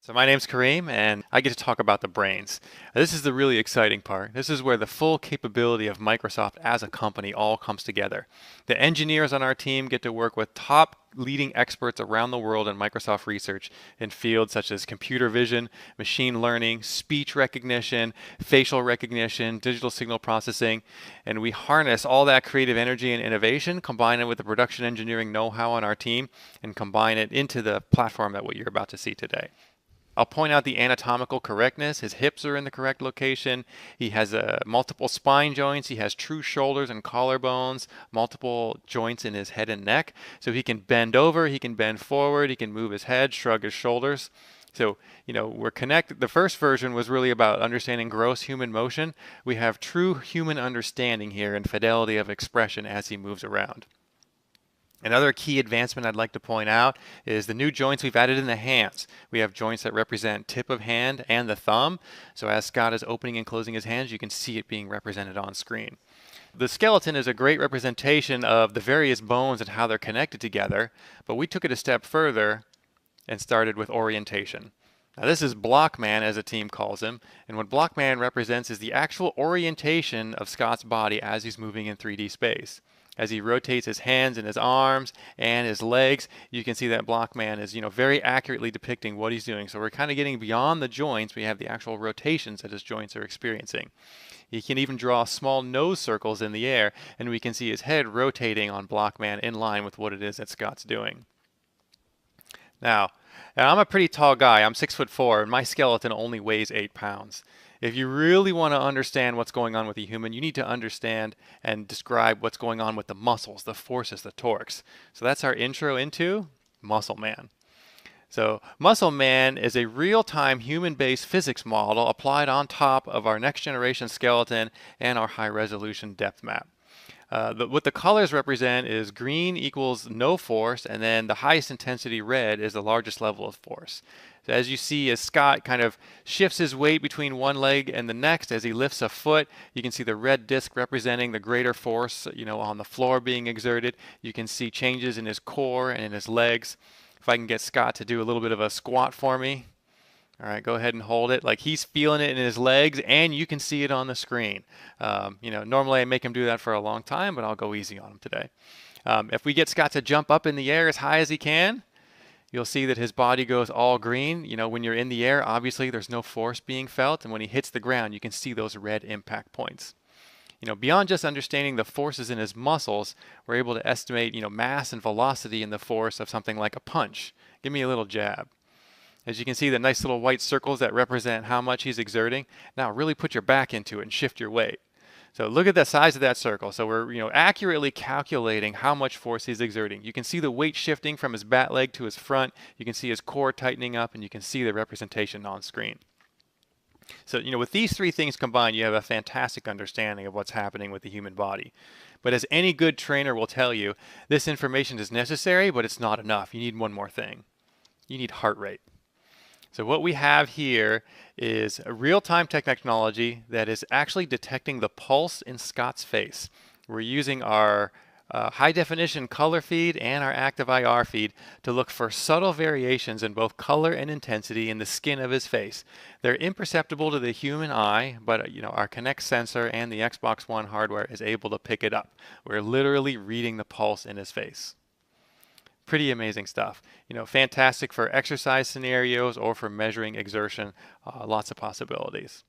So my name's Kareem, and I get to talk about the brains. This is the really exciting part. This is where the full capability of Microsoft as a company all comes together. The engineers on our team get to work with top leading experts around the world in Microsoft research in fields such as computer vision, machine learning, speech recognition, facial recognition, digital signal processing, and we harness all that creative energy and innovation, combine it with the production engineering know-how on our team, and combine it into the platform that what you're about to see today. I'll point out the anatomical correctness. His hips are in the correct location. He has multiple spine joints. He has true shoulders and collarbones, multiple joints in his head and neck. So he can bend over, he can bend forward, he can move his head, shrug his shoulders. So, we're connected. The first version was really about understanding gross human motion. We have true human understanding here and fidelity of expression as he moves around. Another key advancement I'd like to point out is the new joints we've added in the hands. We have joints that represent tip of hand and the thumb. So as Scott is opening and closing his hands, you can see it being represented on screen. The skeleton is a great representation of the various bones and how they're connected together, but we took it a step further and started with orientation. Now this is Blockman, as the team calls him, and what Blockman represents is the actual orientation of Scott's body as he's moving in 3D space. As he rotates his hands and his arms and his legs, you can see that Blockman is, very accurately depicting what he's doing. So we're kind of getting beyond the joints. We have the actual rotations that his joints are experiencing. He can even draw small nose circles in the air, and we can see his head rotating on Blockman in line with what it is that Scott's doing. Now, I'm a pretty tall guy. I'm 6'4", and my skeleton only weighs 8 pounds. If you really want to understand what's going on with a human, you need to understand and describe what's going on with the muscles, the forces, the torques. So that's our intro into Muscle Man. So Muscle Man is a real-time human-based physics model applied on top of our next-generation skeleton and our high-resolution depth map. What the colors represent is green equals no force, and then the highest intensity red is the largest level of force. So as you see, as Scott kind of shifts his weight between one leg and the next, as he lifts a foot, you can see the red disc representing the greater force, on the floor being exerted. You can see changes in his core and in his legs. If I can get Scott to do a little bit of a squat for me. All right, go ahead and hold it. Like he's feeling it in his legs, and you can see it on the screen. Normally I make him do that for a long time, but I'll go easy on him today. If we get Scott to jump up in the air as high as he can, you'll see that his body goes all green. When you're in the air, obviously there's no force being felt, and when he hits the ground, you can see those red impact points. Beyond just understanding the forces in his muscles, we're able to estimate, mass and velocity in the force of something like a punch. Give me a little jab. As you can see, the nice little white circles that represent how much he's exerting. Now really put your back into it and shift your weight. So look at the size of that circle. So we're accurately calculating how much force he's exerting. You can see the weight shifting from his bat leg to his front. You can see his core tightening up, and you can see the representation on screen. So with these three things combined, you have a fantastic understanding of what's happening with the human body. But as any good trainer will tell you, this information is necessary, but it's not enough. You need one more thing. You need heart rate. So what we have here is a real-time technology that is actually detecting the pulse in Scott's face. We're using our high-definition color feed and our active IR feed to look for subtle variations in both color and intensity in the skin of his face. They're imperceptible to the human eye, but our Kinect sensor and the Xbox One hardware is able to pick it up. We're literally reading the pulse in his face. Pretty amazing stuff. Fantastic for exercise scenarios or for measuring exertion. Lots of possibilities.